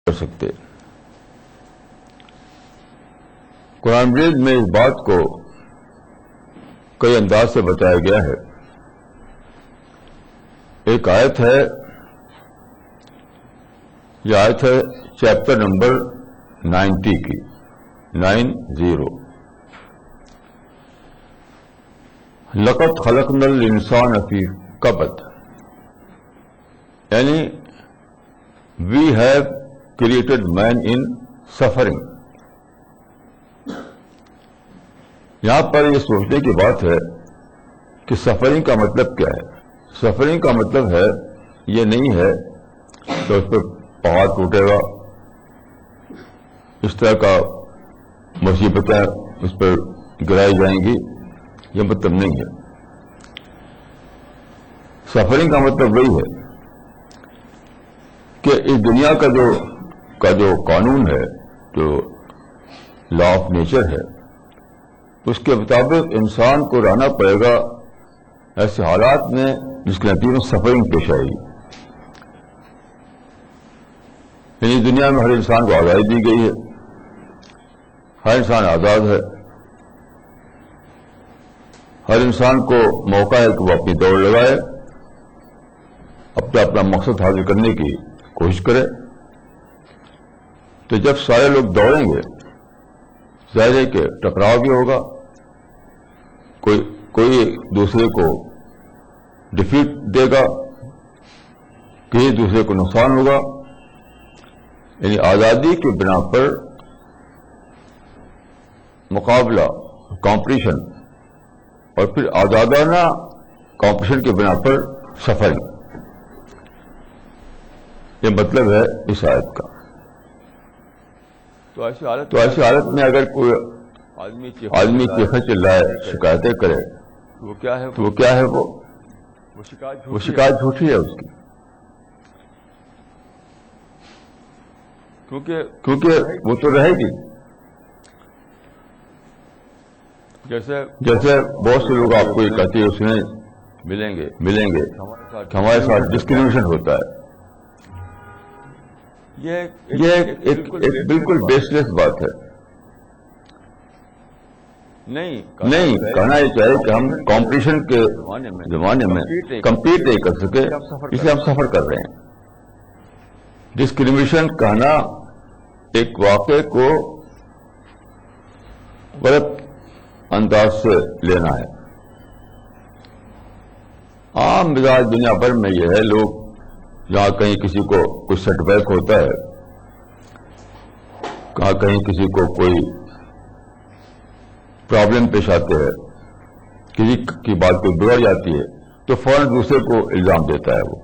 کر سکتے. قرآن مجید میں اس بات کو کئی انداز سے بتایا گیا ہے. ایک آیت ہے، یہ آیت ہے چیپٹر نمبر 90 کی، 90. لقد خلقنا الانسان فی کبد، یعنی we have created man in suffering. یہاں پر یہ سوچنے کی بات ہے کہ سفرنگ کا مطلب کیا ہے. سفرنگ کا مطلب ہے یہ نہیں ہے کہ اس پہ پہاڑ ٹوٹے گا، اس طرح کا مصیبتیں اس پر گرائی جائیں گی، یہ مطلب نہیں ہے. سفرنگ کا مطلب وہی ہے کہ اس دنیا کا جو قانون ہے، جو لا آف نیچر ہے، اس کے مطابق انسان کو رہنا پڑے گا ایسے حالات میں جس کے نتیجے میں سفرنگ پیش آئے گی. یعنی دنیا میں ہر انسان کو آزادی دی گئی ہے، ہر انسان آزاد ہے، ہر انسان کو موقع ہے کہ وہ اپنی دوڑ لگائے، اپنا مقصد حاصل کرنے کی کوشش کرے. تو جب سارے لوگ دوڑیں گے، ظاہر ہے کہ ٹکراؤ بھی ہوگا، کوئی دوسرے کو ڈیفیٹ دے گا، کسی دوسرے کو نقصان ہوگا. یعنی آزادی کی بنا پر مقابلہ، کمپٹیشن، اور پھر آزادانہ کمپٹیشن کی بنا پر سفرنگ، یہ مطلب ہے اس آیت کا. تو ایسی حالت میں اگر کوئی آدمی چیخے چلائے، شکایتیں کرے، تو وہ کیا ہے وہ شکایت جھوٹی ہے اس کی، کیونکہ وہ تو رہے گی. جیسے بہت سے لوگ آپ کو یہ کہتے ہیں اس میں ملیں گے کہ ہمارے ساتھ ڈسکریمنیشن ہوتا ہے. یہ ایک بالکل بیس لیس بات ہے. نہیں کہنا یہ چاہیے کہ ہم کمپٹیشن کے زمانے میں کمپیٹ نہیں کر سکے، اس لیے ہم سفر کر رہے ہیں. ڈسکریمنیشن کہنا ایک واقعے کو غلط انداز سے لینا ہے. عام مزاج دنیا بھر میں یہ ہے، لوگ جہاں کہیں کسی کو کچھ سیٹ بیک ہوتا ہے، کہاں کہیں کسی کو کوئی پرابلم پیش آتے ہیں، کسی کی بات کو بگڑ جاتی ہے، تو فوراً دوسرے کو الزام دیتا ہے وہ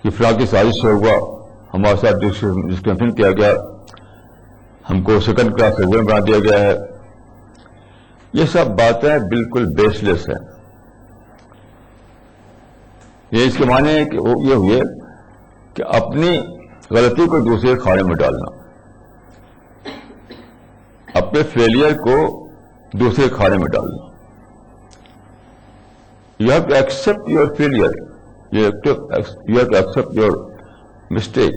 کہ فلاں کی سازش سے ہوا، ہمارے ساتھ ڈسکرمنیشن کیا گیا، ہم کو سیکنڈ کلاس سٹیزن بنا دیا گیا ہے. یہ سب باتیں بالکل بیس لیس ہیں. یہ اس کے معنی ہے کہ یہ ہوئے کہ اپنی غلطی کو دوسرے کھانے میں ڈالنا، اپنے فیلئر کو دوسرے کھانے میں ڈالنا. You have to accept your failure, you have to accept your mistake,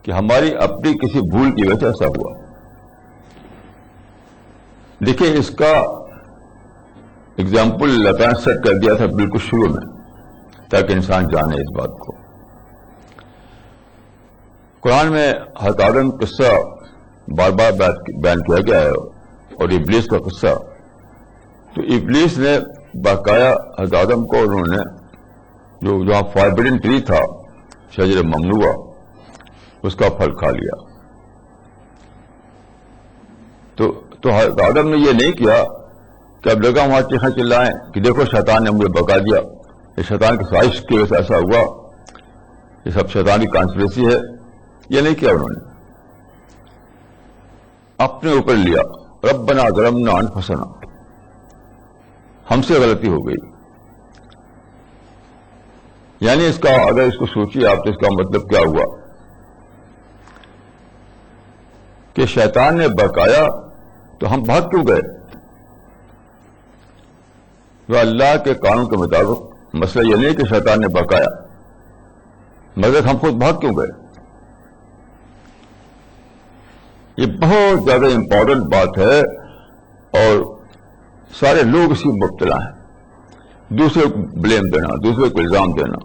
کہ ہماری اپنی کسی بھول کی وجہ سے ایسا ہوا. دیکھیں اس کا اگزامپل اللہ تعالیٰ نے سیٹ کر دیا تھا بالکل شروع میں، تاکہ انسان جانے اس بات کو. قرآن میں حضرت آدم قصہ بار بار بیان کیا گیا ہے، اور ابلیس کا قصہ. تو ابلیس نے باقاعدہ حضرت آدم کو انہوں نے جو جہاں فاربڈن ٹری تھا، شجر ممنوعہ، اس کا پھل کھا لیا. تو حضرت آدم نے یہ نہیں کیا کہ اب لگا وہاں چیخیں چلائیں کہ دیکھو شیطان نے مجھے بکا دیا، یہ شیطان کی سازش کی وجہ سے ایسا ہوا، یہ سب شیطان کی کانسپریسی ہے. یہ نہیں کیا انہوں نے، اپنے اوپر لیا. ربنا ظلمنا انفسنا، ہم سے غلطی ہو گئی. یعنی اس کا اگر اس کو سوچیے آپ تو اس کا مطلب کیا ہوا کہ شیطان نے بکایا تو ہم بھاگ کیوں گئے؟ وہ اللہ کے قانون کے مطابق مسئلہ یہ نہیں کہ شیطان نے بکایا، مگر ہم خود بھاگ کیوں گئے؟ یہ بہت زیادہ امپورٹنٹ بات ہے اور سارے لوگ اسی میں مبتلا ہیں. دوسرے کو بلیم دینا, دوسرے کو الزام دینا.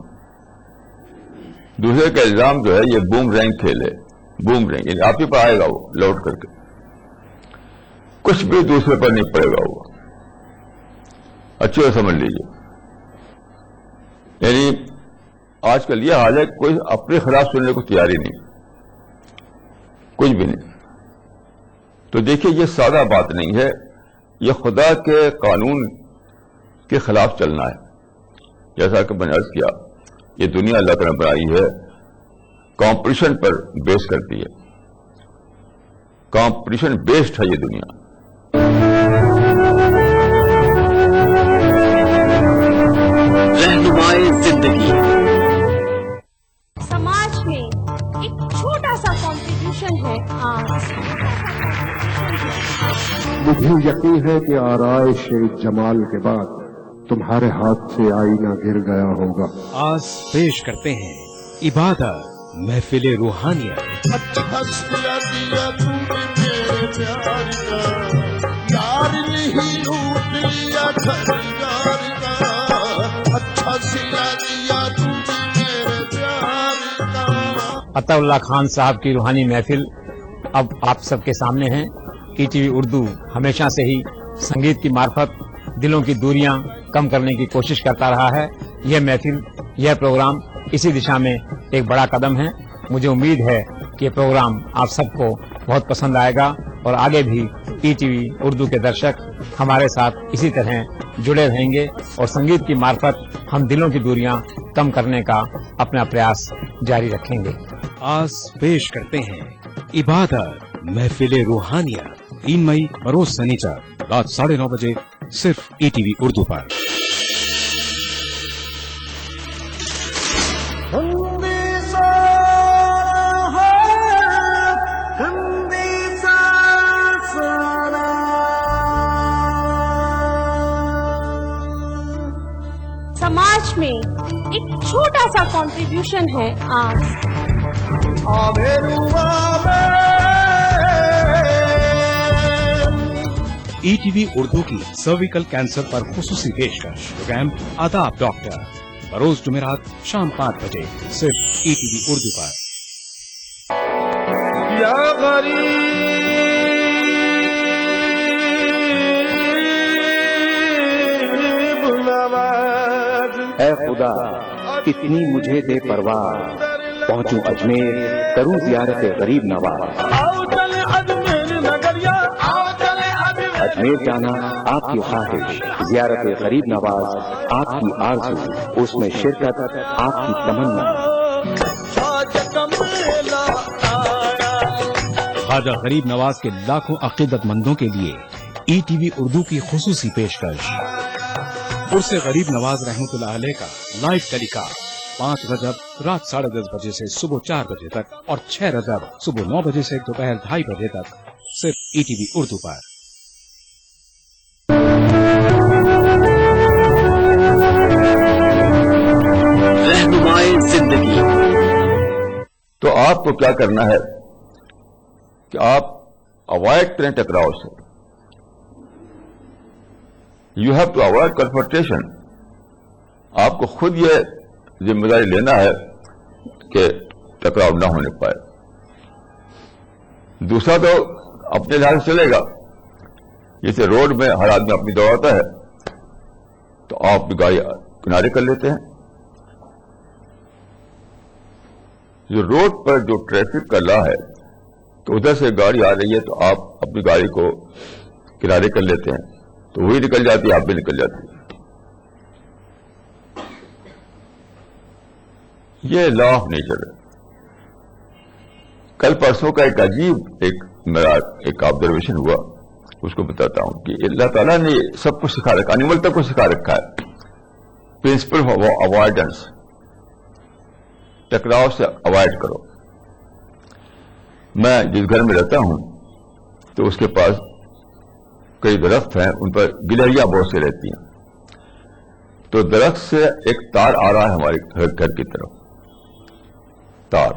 دوسرے کا الزام جو ہے یہ بوم رینگ کھیل ہے. بوم رینگ یعنی آپ ہی پر آئے گا وہ لوٹ کر کے, کچھ بھی دوسرے پر نہیں پڑے گا وہ. اچھے سے سمجھ لیجیے. یعنی آج کل یہ حال ہے کوئی اپنے خلاف سننے کو تیار ہی نہیں, کچھ بھی نہیں. تو دیکھیے یہ سادہ بات نہیں ہے, یہ خدا کے قانون کے خلاف چلنا ہے. جیسا کہ میں نے عرض کیا, یہ دنیا اللہ تعالیٰ نے بنائی ہے, کمپٹیشن پر بیس کرتی ہے. کمپٹیشن بیسڈ ہے یہ دنیا. رہنمائے زندگی. سماج میں ایک چھوٹا سا کنٹریبیوشن ہے آج. مجھے یقین ہے کہ آرائش جمال کے بعد تمہارے ہاتھ سے آئینہ گر گیا ہوگا. آج پیش کرتے ہیں عبادت محفل روحانیت. اچھا سلا دیا تو نے میرے پیار کا, یار نہیں لوٹ لیا خریدار کا. اچھا سلا دیا تو نے میرے پیار کا. عطا اللہ خان صاحب کی روحانی محفل اب آپ سب کے سامنے ہیں. ای ٹی وی اردو ہمیشہ سے ہی سنگیت کی معرفت دلوں کی دوریاں کم کرنے کی کوشش کرتا رہا ہے. یہ محفل, یہ پروگرام اسی دشا میں ایک بڑا قدم ہے. مجھے امید ہے کہ یہ پروگرام آپ سب کو بہت پسند آئے گا اور آگے بھی ای ٹی وی اردو کے درشک ہمارے ساتھ اسی طرح جڑے رہیں گے اور سنگیت کی معرفت ہم دلوں کی دوریاں کم کرنے کا اپنا پریاس جاری رکھیں گے. آج پیش کرتے ہیں عبادت محفل روحانیت. 3 مئی بروز سنیچر رات 9:30 بجے صرف ای ٹی وی اردو پر. سماج میں ایک چھوٹا سا کنٹریبیوشن ہے آج. ای ٹی وی اردو کی سرویکل کینسر پر خصوصی پیشکش. پروگرام آداب ڈاکٹر بروز جمعرات شام 5 بجے صرف ای ٹی وی اردو پر. یا غریب نواز, اے خدا کتنی مجھے دے پرواز, پہنچوں اجمیر کروں زیارت غریب نواز. آؤ چلے اجمیر نگریا, آؤ چلے اجمیر جانا آپ کی خواہش, زیارت غریب نواز آپ کی آرزو, اس میں شرکت آپ کی تمنا. خواجہ غریب نواز کے لاکھوں عقیدت مندوں کے لیے ای ٹی وی اردو کی خصوصی پیشکش. عرس غریب نواز رحمۃ اللہ علیہ کا لائیو ٹیلی کاسٹ 5 رجب رات 10:30 بجے سے صبح 4 بجے تک اور 6 رجب صبح 9 بجے سے دوپہر 2:30 بجے تک صرف ای ٹی وی اردو پر. رہنمائے زندگی. تو آپ کو کیا کرنا ہے کہ آپ اوائڈ کریں ٹکراؤ سے. You have to avoid confrontation. آپ کو خود یہ ذمہ داری لینا ہے کہ ٹکراؤ نہ ہونے پائے. دوسرا تو اپنے لحاظ سے چلے گا. جیسے روڈ میں ہر آدمی اپنی دوڑاتا ہے تو آپ گاڑی کنارے کر لیتے ہیں. جو روڈ پر جو ٹریفک کا لا ہے تو ادھر سے گاڑی آ رہی ہے تو آپ اپنی گاڑی کو کنارے کر لیتے ہیں تو وہی نکل جاتی ہے, آپ بھی نکل جاتی ہے. یہ لا آف نیچر ہے. کل پرسوں کا ایک عجیب میرا ایک آبزرویشن ہوا, اس کو بتاتا ہوں کہ اللہ تعالیٰ نے سب کچھ سکھا رکھا, اینیمل تک کو سکھا رکھا ہے. پرنسپل آف اوائڈنس, ٹکراؤ سے اوائڈ کرو. میں جس گھر میں رہتا ہوں تو اس کے پاس کئی درخت ہیں, ان پر گلہریاں بہت سے رہتی ہیں. تو درخت سے ایک تار آ رہا ہے ہمارے گھر کی طرف, تار.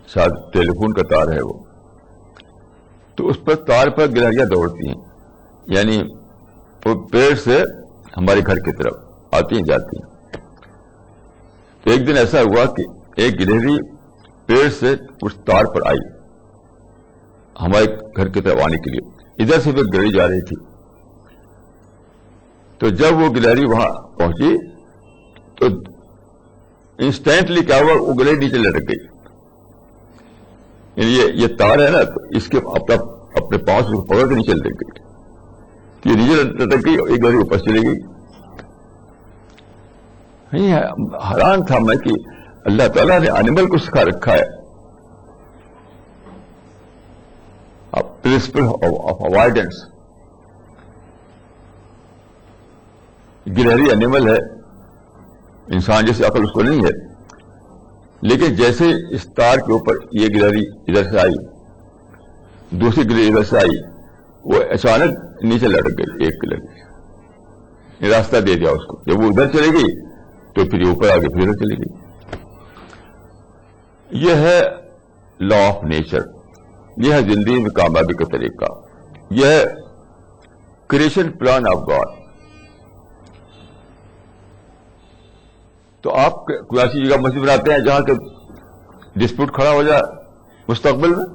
شاید ٹیلی فون کا تار ہے وہ، تو اس پر تار پر گلہریاں دوڑتی ہیں، یعنی وہ پیڑ سے ہمارے گھر کی طرف آتی ہیں جاتی ہیں. تو ایک دن ایسا ہوا کہ ایک گلہری پیڑ سے کچھ تار پر آئی ہمارے گھر کی طرف آنے کے لیے. ادھر سے ایک گلہری جا رہی تھی. تو جب وہ گلہری وہاں پہنچی تو انسٹینٹلی کیا ہوا، وہ گلہری نیچے لٹک گئی. یعنی یہ تار ہے نا، تو اس کے اپنے پاؤں سے پکڑ کے نیچے لٹک گئی. تو یہ نیچے لٹک گئی اور ایک گلہری اوپر چلی گئی. حیران تھا میں کہ اللہ تعالیٰ نے اینیمل کو سکھا رکھا ہے پرنسپل آف اوائڈنس. گلہری اینیمل ہے، انسان جیسے عقل اس کو نہیں ہے، لیکن جیسے اس تار کے اوپر یہ گلہری ادھر سے آئی، دوسری گلہری ادھر سے آئی، وہ اچانک نیچے لٹک گئی. ایک گلہری راستہ دے دیا اس کو. جب وہ ادھر چلے گئی تو پھر یہ اوپر آگے پھر ادھر چلی گئی. یہ ہے لا آف نیچر، یہ ہے زندگی میں کامیابی کا طریقہ، یہ ہے کریشن پلان آف گاڈ. تو آپ کوئی ایسی جگہ مسجد بناتے ہیں جہاں کے ڈسپیوٹ کھڑا ہو جائے مستقبل میں،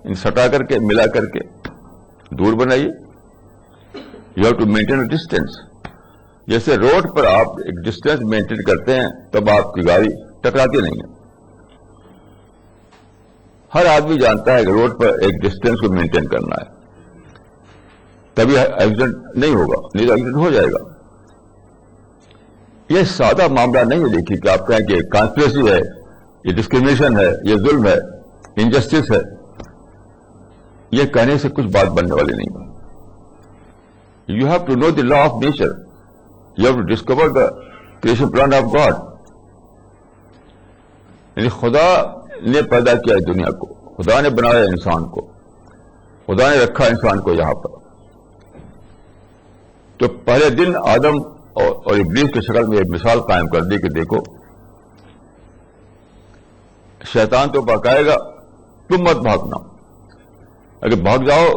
ان سٹا کر کے ملا کر کے دور بنائیے. You have to maintain a distance. جیسے روڈ پر آپ ایک ڈسٹینس مینٹین کرتے ہیں تب آپ کی گاڑی ٹکراتی نہیں ہے. ہر آدمی جانتا ہے کہ روڈ پر ایک ڈسٹینس کو مینٹین کرنا ہے، تبھی ایکسیڈنٹ نہیں ہوگا، نہیں تو ایکسیڈنٹ ہو جائے گا. یہ سادہ معاملہ نہیں ہے. دیکھیے کہ آپ کہیں کہ کانسپریسی ہے، یہ ڈسکریمنیشن ہے، یہ ظلم ہے، انجسٹس ہے. یہ کہنے سے کچھ بات بننے والی نہیں ہے. You have to know the law of nature. You have to discover the creation plan of God. یعنی خدا نے پیدا کیا ہے دنیا کو، خدا نے بنایا انسان کو، خدا نے رکھا انسان کو یہاں پر. تو پہلے دن آدم اور ابلیس کی شکل میں ایک مثال قائم کر دی کہ دیکھو شیطان تو بہکائے گا، تم مت بھاگنا. اگر بھاگ جاؤ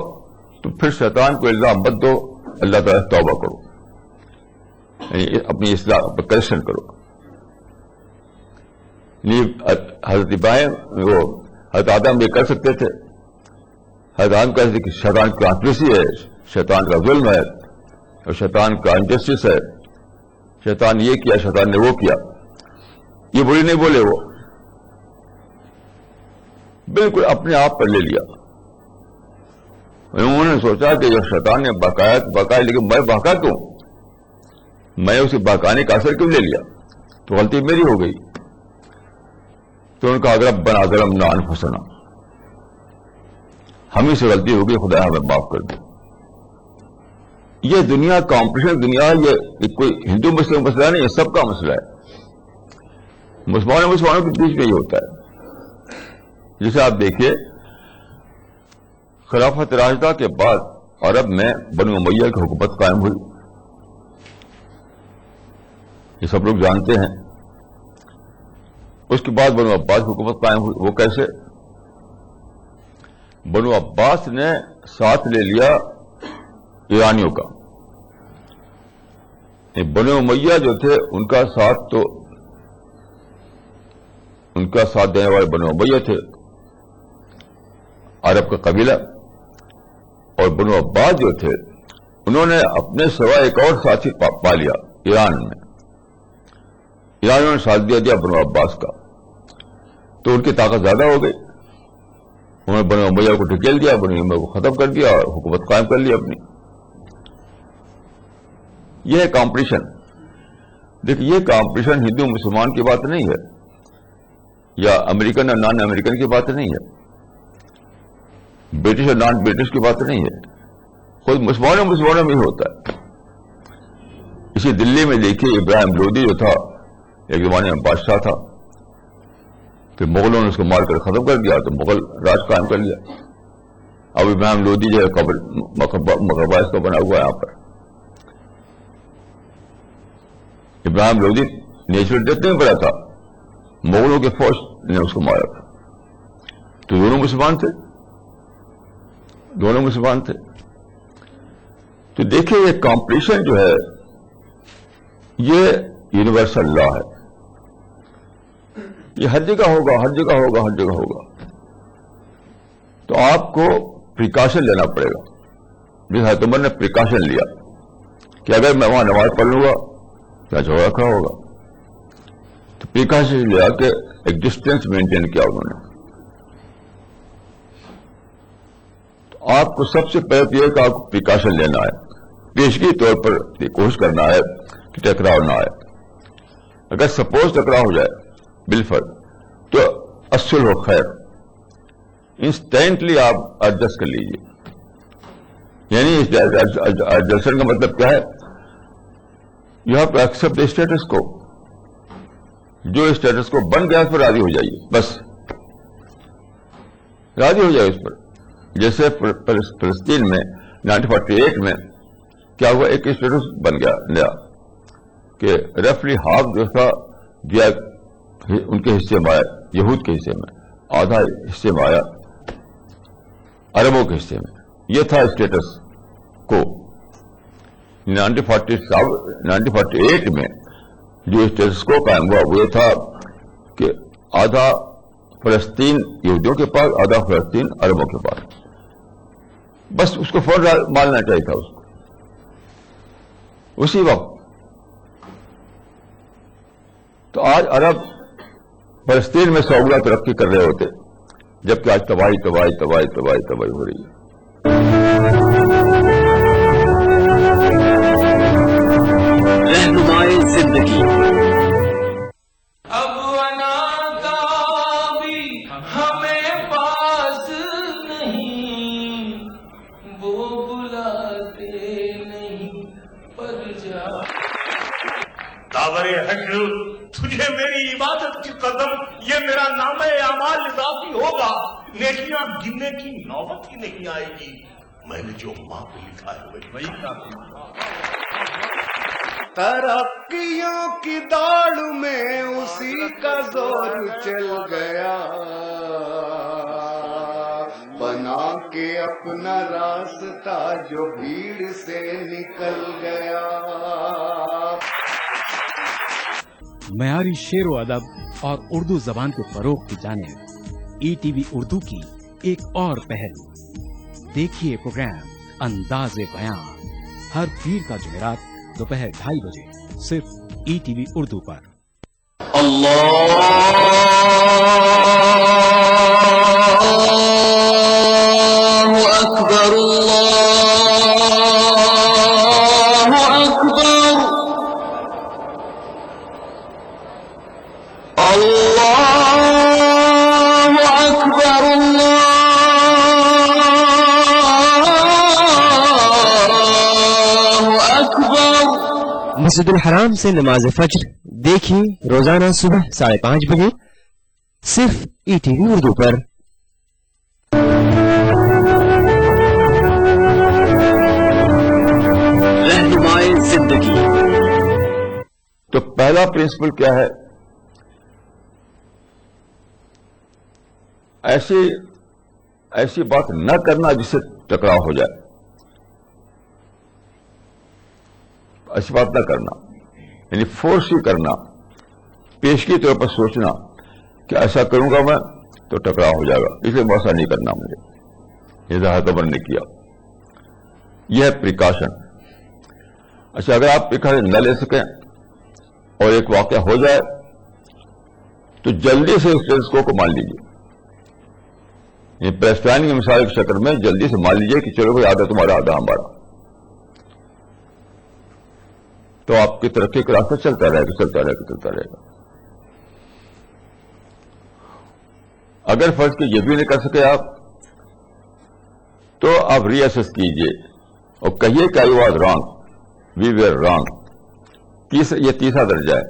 تو پھر شیطان کو الزام مت دو، اللہ تعالیٰ توبہ کرو، یعنی اپنی اصلاح کریکشن کرو. حضرت ابراہیم وہ حضرت آدم یہ کر سکتے تھے. حضرت آدم کہتے تھے کہ شیطان کی کانسپریسی ہے، شیطان کا ظلم ہے اور شیطان کا انجسٹس ہے، شیطان یہ کیا، شیطان نے وہ کیا. یہ بری نہیں بولے، وہ بالکل اپنے آپ پر لے لیا. انہوں نے سوچا کہ جب شیطان نے بہکایا تو بہکایا، لیکن میں بہکا کیوں؟ میں اسے بہکانے کا اثر کیوں لے لیا؟ تو غلطی میری ہو گئی. تو ان کا ربنا ظلمنا انفسنا، ہم ہی سے غلطی ہوگی، خدا ہمیں معاف کر دے. یہ دنیا کمپٹیشن دنیا ہے، یہ کوئی ہندو مسلم مسئلہ نہیں، یہ سب کا مسئلہ ہے. مسلمانوں کے بیچ میں یہ ہوتا ہے. جسے آپ دیکھیے خلافت راشدہ کے بعد عرب میں بنو امیہ کی حکومت قائم ہوئی، یہ سب لوگ جانتے ہیں. اس کے بعد بنو عباس حکومت قائم ہوئی. وہ کیسے؟ بنو عباس نے ساتھ لے لیا ایرانیوں کا. بنو امیہ جو تھے ان کا ساتھ دینے والے بنو امیہ تھے، عرب کا قبیلہ. اور بنو عباس جو تھے انہوں نے اپنے سوا ایک اور ساتھی پا لیا ایران میں. ایرانیوں نے ساتھ دیا بنو عباس کا، تو ان کی طاقت زیادہ ہو گئی. انہوں نے بنو امیہ کو ڈھکیل دیا، بنو امیہ کو ختم کر دیا اور حکومت قائم کر لی اپنی. یہ ہے کمپٹیشن. دیکھیے یہ کمپٹیشن ہندو مسلمان کی بات نہیں ہے، یا امریکن اور نان امریکن کی بات نہیں ہے، برٹش اور نان برٹش کی بات نہیں ہے. خود مسلمانوں میں ہی ہوتا ہے. اسی دلی میں دیکھیے ابراہیم لودھی جو تھا ایک زمانے میں بادشاہ تھا، پھر مغلوں نے اس کو مار کر ختم کر دیا تو مغل راج قائم کر لیا. اب ابراہیم لودھی جو ہے مقبرہ اس کا بنا ہوا ہے یہاں پر. ابراہیم لودھی نیچرل ڈیتھ نہیں پڑا تھا، مغلوں کے فوج نے اس کو مارا تھا. تو دونوں مسلمان تھے، دونوں مسلمان تھے. تو دیکھیں یہ کمپٹیشن جو ہے یہ یونیورسل لا ہے، یہ ہر جگہ ہوگا، ہر جگہ ہوگا، ہر جگہ ہوگا. تو آپ کو پریکاشن لینا پڑے گا. جس حضرت عمر نے پریکاشن لیا کہ اگر میں وہاں نماز پڑھ لوں گا کیا جھگڑا کھڑا ہوگا، تو پریکاشن لیا کہ ایک ڈسٹینس مینٹین کیا انہوں نے. تو آپ کو سب سے پہلے یہ کہ آپ کو پریکاشن لینا ہے، پیشگی طور پر یہ کوشش کرنا ہے کہ ٹکراؤ نہ آئے. اگر سپوز ٹکراؤ ہو جائے بالفرض تو الصلح خیر، انسٹینٹلی آپ ایڈجسٹ کر لیجیے. یعنی ایڈجسٹمنٹ کا مطلب کیا ہے؟ You have to accept the status quo. جو اسٹیٹس کو بن گیا اس پر راضی ہو جائیے، بس راضی ہو جائے اس پر. جیسے فلسطین میں 1948 میں کیا ہوا، ایک اسٹیٹس بن گیا نیا کہ رفلی ہاف جو تھا دیا ان کے حصے میں آیا، یہود کے حصے میں، آدھا حصے میں آیا عربوں کے حصے میں. یہ تھا اسٹیٹس کو. 1948 میں جو اسٹیٹس کو قائم ہوا وہ یہ تھا کہ آدھا فلسطین یہودیوں کے پاس، آدھا فلسطین عربوں کے پاس. بس اس کو فوراً ماننا چاہیے تھا اس کو اسی وقت. تو آج عرب فلسطین میں 100 گنا ترقی کر رہے ہوتے، جبکہ آج تباہی تباہی تباہی تباہی تباہی ہو رہی ہے. رہنمائے زندگی. اب کا بھی ہمیں پاس نہیں، وہ بلاتے نہیں پر جا. داور حشر تجھے میری عبادت کی قدم، یہ میرا نام اعمال اضافی ہوگا، نیکیاں گننے کی نوبت ہی نہیں آئے گی. میں نے جو ماں پہ لکھا ہے وہی کافی. ترقیوں کی دوڑ میں اسی کا زور چل گیا، بنا کے اپنا راستہ جو بھیڑ سے نکل گیا. معیاری شعر و ادب اور اردو زبان کے فروغ کی جانب ای ٹی وی اردو کی ایک اور پہل. دیکھیے پروگرام انداز بیان ہر پیر کا جمعرات دوپہر 2:30 بجے صرف ای ٹی وی اردو پر. اللہ اکبر، اللہ اکبر، اللہ اکبر، اللہ اکبر. مسجد الحرام سے نماز فجر دیکھیے روزانہ صبح 5:30 بجے صرف ای ٹی وی اردو پر. رہنمائے زندگی. تو پہلا پرنسپل کیا ہے؟ ایسی بات نہ کرنا جس سے ٹکراؤ ہو جائے. ایسی بات نہ کرنا یعنی فورس ہی کرنا، پیشگی طور پر سوچنا کہ ایسا کروں گا میں تو ٹکراؤ ہو جائے گا، اس لیے ایسا نہیں کرنا مجھے. یہ حضرت عمر نے کیا. یہ ہے پریکاشن. اچھا، اگر آپ پریکاشن نہ لے سکیں اور ایک واقعہ ہو جائے تو جلدی سے اس رسکو کو مان لیجیے. یہ پیلسٹائن کی مثال کی شکل میں جلدی سے مان لیجیے کہ چلو بھائی آدھا تمہارا آدھا ہمارا، تو آپ کی ترقی کا راستہ چلتا رہے گا، چلتا رہے گا، چلتا رہے گا. اگر فرض کہ یہ بھی نہیں کر سکے آپ تو آپ ری ایسس کیجیے اور کہیے کہ I was wrong, we were wrong. یہ تیسرا درجہ ہے.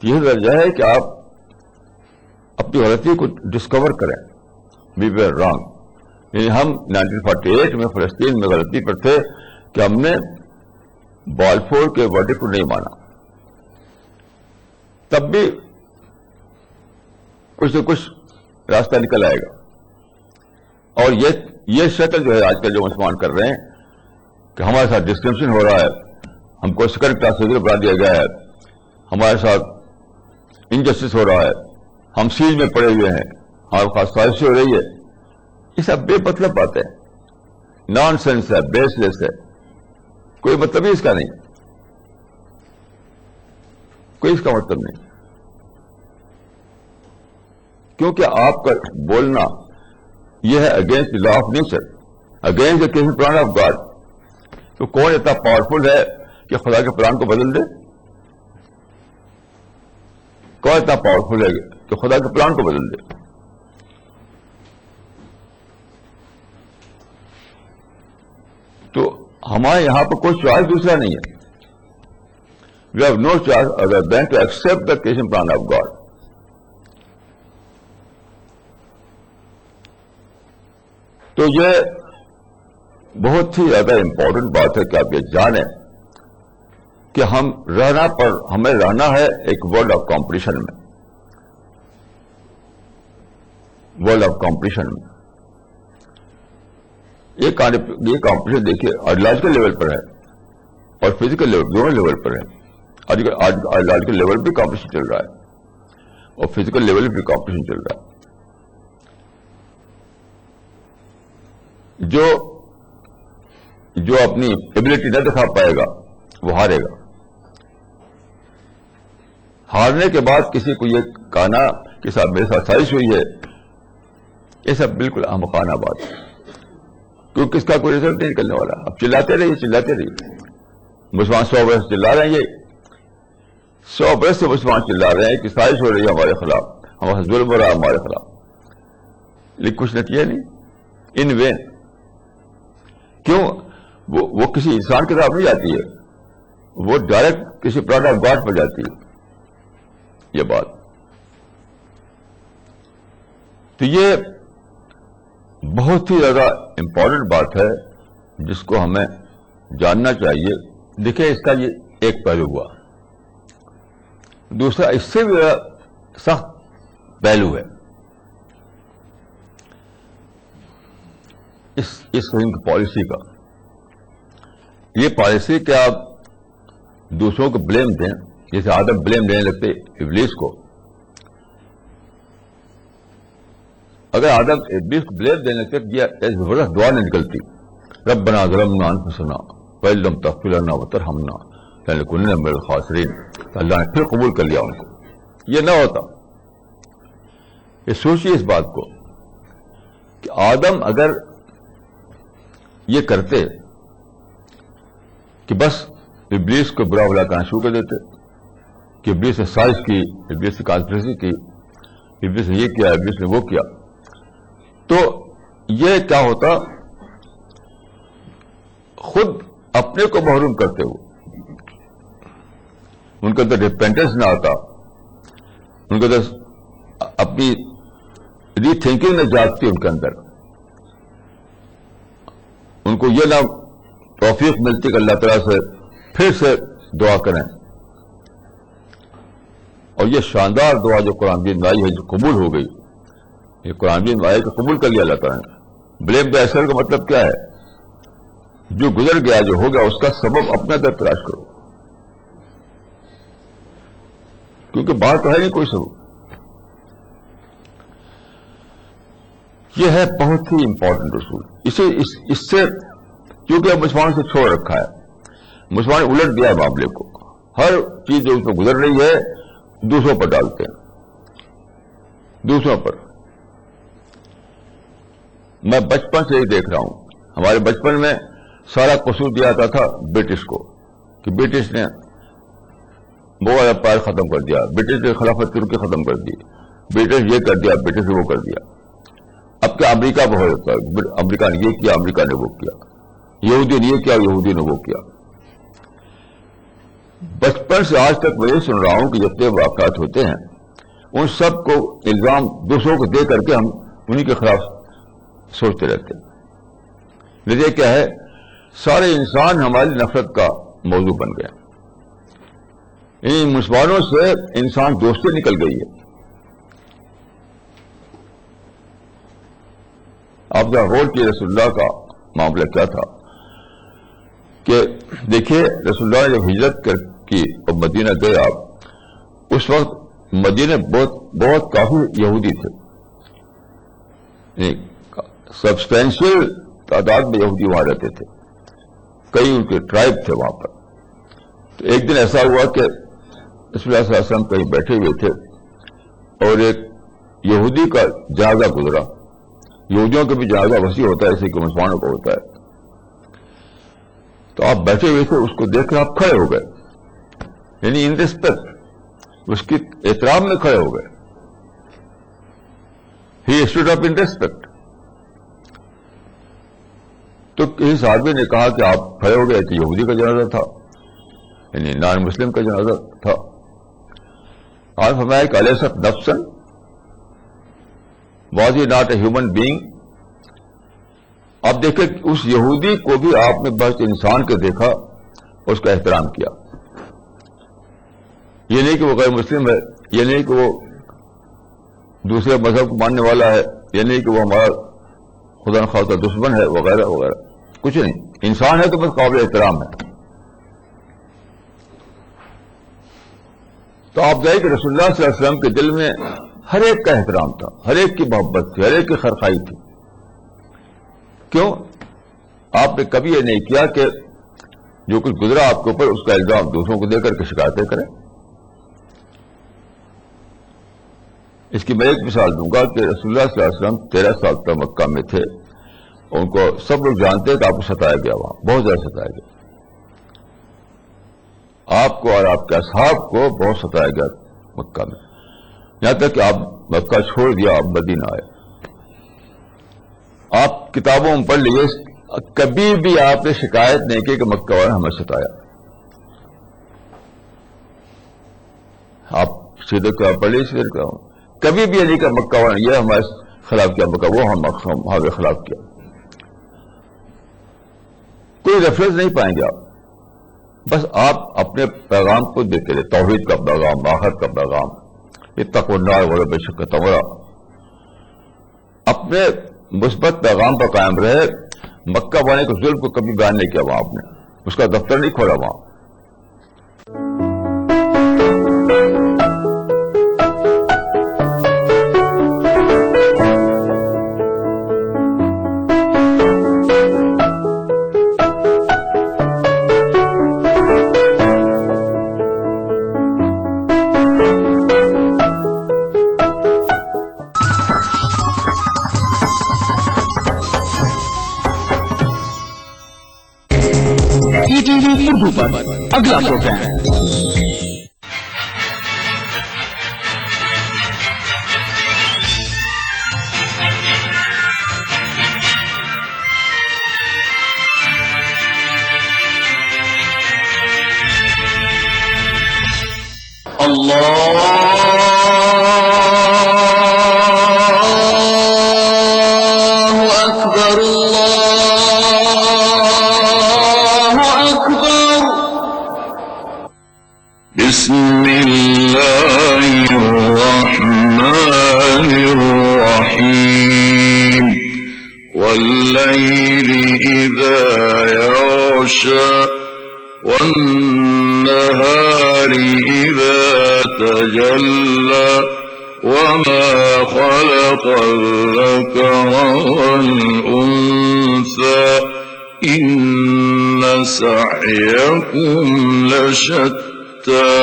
تیسرا درجہ ہے کہ آپ اپنی غلطی کو ڈسکور کریں. وی ویئر رانگ یعنی ہم 1948 میں فلسطین میں غلطی پر تھے کہ ہم نے بالفور کے ورڈکٹ کو نہیں مانا. تب بھی کچھ نہ کچھ راستہ نکل آئے گا. اور یہ شکل جو ہے آج کل جو مسلمان کر رہے ہیں کہ ہمارے ساتھ ڈسکرمنیشن ہو رہا ہے, ہم کو سیکنڈ کلاس سٹیزن بنا دیا گیا ہے, ہمارے ساتھ انجسٹس ہو رہا ہے, ہم سیج میں پڑے ہوئے ہیں, ہمارے خاص سازشیں ہو رہی ہے, یہ سب بے مطلب باتیں ہیں, نان سینس ہے, بیس لیس ہے, کوئی مطلب ہی اس کا نہیں, کوئی اس کا مطلب نہیں. کیونکہ آپ کا بولنا یہ ہے against law of nature, against the creation plan of God. تو کون اتنا پاورفل ہے کہ خدا کے پلان کو بدل دے؟ کون اتنا پاورفل ہے کہ خدا کے پلان کو بدل دے؟ تو ہمارے یہاں پر کوئی چوائس دوسرا نہیں ہے. We have no choice other than to accept the creation plan of God. تو یہ بہت ہی زیادہ امپورٹنٹ بات ہے کہ آپ یہ جانیں کہ ہمیں رہنا ہے ایک ورلڈ آف کمپٹیشن میں. ورلڈ آف کمپٹیشن میں یہ کمپٹیشن دیکھیے آئیڈیالوجیکل لیول پر ہے اور فزیکل لیول, دونوں لیول پر ہے. آئیڈیالوجیکل لیول بھی کمپٹیشن چل رہا ہے اور فزیکل لیول بھی کمپٹیشن چل رہا ہے. جو اپنی ایبلٹی نہ دکھا پائے گا وہ ہارے گا. ہارنے کے بعد کسی کو یہ کہنا کہ صاحب میرے ساتھ سازش ہوئی ہے, یہ سب بالکل احمقانہ بات ہے, کیونکہ اس کا کوئی رزلٹ نہیں نکلنے والا. اب چلاتے رہیے. مسلمان 100 برس چلا رہے ہیں, یہ 100 برس سے مسلمان چلا رہے ہیں کہ سازش ہو رہی ہے ہمارے خلاف, ہمارا ظلم ہو رہا ہے ہمارے خلاف, لیکن کچھ نتیجہ نہیں, ان وین. کیوں؟ وہ کسی انسان کے طرف نہیں جاتی ہے, وہ ڈائریکٹ کسی پلان آف گاڈ پر جاتی ہے. یہ بات تو یہ بہت ہی زیادہ امپورٹنٹ بات ہے جس کو ہمیں جاننا چاہیے. دیکھیں اس کا یہ ایک پہلو ہوا, دوسرا اس سے بھی سخت پہلو ہے اس قسم کی پالیسی کا. یہ پالیسی کہ آپ دوسروں کو بلیم دیں, جیسے آدم بلیم دینے لگتے ابلیس کو. اگر آدم ابلیس کو بلیم دینے لگتے یہ زبردست دعا نہیں نکلتی, ربنا ظلمنا انفسنا وان لم تغفر لنا وترحمنا لنکونن من الخاسرین. اللہ نے پھر قبول کر لیا ان کو. یہ نہ ہوتا. یہ سوچیے اس بات کو کہ آدم اگر یہ کرتے کہ بس ابلیس کو برا بلا کہنا شروع کر دیتے کہ ابلیس نے سازش کی, ابلیس نے کانسپریسی کی, ابلیس نے یہ کیا, ابلیس نے وہ کیا, تو یہ کیا ہوتا, خود اپنے کو محروم کرتے ہوئے ان کے اندر ریپینٹنس نہ آتا, ان کے اندر اپنی ری تھنکنگ نہ جاگتی ان کے اندر, ان کو یہ نہ توفیق ملتی کہ اللہ تعالیٰ سے پھر سے دعا کریں. اور یہ شاندار دعا جو قرآن مجید میں آئی ہے, جو قبول ہو گئی, یہ قرآن مجید میں آئی کہ قبول کر لیا اللہ تعالیٰ نے. بلیم دا ایسر کا مطلب کیا ہے؟ جو گزر گیا, جو ہو گیا, اس کا سبب اپنا در تلاش کرو, کیونکہ باہر تو ہے نہیں کوئی سبب. یہ ہے بہت ہی امپورٹنٹ اصول. اس سے کیونکہ مسلمان سے چھوڑ رکھا ہے, مسلمان نے الٹ دیا ہے معاملے کو. ہر چیز جو اس میں گزر رہی ہے دوسروں پر ڈالتے ہیں, دوسروں پر. میں بچپن سے ہی دیکھ رہا ہوں, ہمارے بچپن میں سارا قصور دیا جاتا تھا برٹش کو کہ برٹش نے مغل امپائر ختم کر دیا, برٹش نے خلافت ترکی ختم کر دی, برٹش یہ کر دیا, برٹش نے وہ کر دیا. اب کیا امریکہ میں ہو جاتا ہے, امریکہ نے یہ کیا, امریکہ نے وہ کیا, یہودی نے یہ کیا, یہودی نے وہ کیا. بچپن سے آج تک میں یہ سن رہا ہوں کہ جتنے واقعات ہوتے ہیں ان سب کو الزام دوسروں کو دے کر کے ہم انہی کے خلاف سوچتے رہتے ہیں. وجہ کیا ہے؟ سارے انسان ہماری نفرت کا موضوع بن گئے. ان مسلمانوں سے انسان دوستی نکل گئی ہے. آپ جہاں غور کیے رسول اللہ کا معاملہ کیا تھا کہ دیکھیے رسول اللہ نے جب ہجرت کی اور مدینہ گئے آپ، اس وقت مدینہ بہت کافی یہودی تھے، سبسٹینشیل تعداد میں یہودی وہاں رہتے تھے، کئی ان کے ٹرائب تھے وہاں پر. تو ایک دن ایسا ہوا کہ رسول اللہ صلی اللہ علیہ وسلم کہیں بیٹھے ہوئے تھے اور ایک یہودی کا جنازہ گزرا. یہودیوں کا بھی جنازہ وسیع ہوتا ہے جیسے کہ مسلمانوں کا ہوتا ہے. تو آپ بیٹھے ہوئے تھے، اس کو دیکھ کر آپ کھڑے ہو گئے، یعنی ان ریسپیکٹ، اس کی احترام میں کھڑے ہو گئے. ہی اسٹوڈ اپ ان ریسپیکٹ. تو کسی صحابی نے کہا کہ آپ کھڑے ہو گئے کہ یہودی کا جنازہ تھا، یعنی نان مسلم کا جنازہ تھا. آپ فرمایا کہ الیست نفسا، was he not a human being. اب دیکھیں اس یہودی کو بھی آپ نے بس انسان کے دیکھا، اس کا احترام کیا. یہ نہیں کہ وہ غیر مسلم ہے، یہ نہیں کہ وہ دوسرے مذہب کو ماننے والا ہے، یہ نہیں کہ وہ ہمارا خدا نخواستہ دشمن ہے وغیرہ وغیرہ، کچھ نہیں. انسان ہے تو بس قابل احترام ہے. تو آپ جائیں کہ رسول اللہ صلی اللہ علیہ وسلم کے دل میں ہر ایک کا احترام تھا، ہر ایک کی محبت تھی، ہر ایک کی خیرخواہی تھی. کیوں؟ آپ نے کبھی یہ نہیں کیا کہ جو کچھ گزرا آپ کے اوپر اس کا الزام دوسروں کو دے کر کے شکایتیں کریں. اس کی میں ایک مثال دوں گا کہ رسول اللہ صلی اللہ علیہ وسلم 13 سال تک مکہ میں تھے. ان کو سب لوگ جانتے ہیں کہ آپ کو ستایا گیا، وہاں بہت زیادہ ستایا گیا. آپ کو اور آپ کے اصحاب کو بہت ستایا گیا مکہ میں، یہاں تک کہ آپ مکہ چھوڑ دیا، آپ مدینہ آئے. آپ کتابوں میں پڑھ لیجیے، کبھی بھی آپ نے شکایت نہیں کی کہ مکہ والوں نے ہمیں ستایا. آپ سیدھے پڑھ لیجیے، سیدھے کبھی بھی یہ نہیں کہ مکہ والوں نے یہ ہمارے خلاف کیا، مکہ وہ ہمارے خلاف کیا. کوئی ریفرنس نہیں پائیں گے آپ. بس آپ اپنے پیغام کو دیتے رہے، توحید کا پیغام، آخرت کا پیغام، اتقوا النار ولو بشق تمرہ. اپنے مثبت پیغام پر قائم رہے. مکہ والے کے ظلم کو کبھی بیان نہیں کیا وہاں، آپ نے اس کا دفتر نہیں کھولا وہاں. اگلا پروگرام بسم الله الرحمن الرحيم والليل إذا يغشى والنهار إذا تجلى وما خلق الذكر والأنثى إن سعيكم لشتى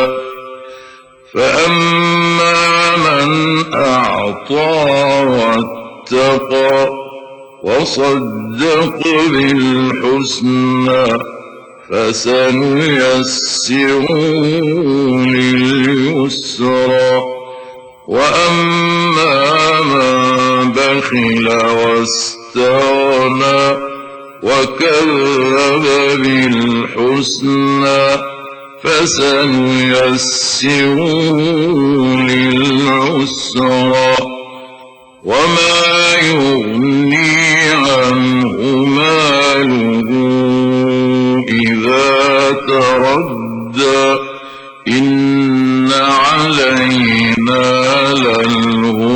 فأما من أعطى واتقى وصدق بالحسنى فسنيسره لليسرى وأما من بخل واستغنى وكذب بالحسنى فسنيسره للعسرى وما يغني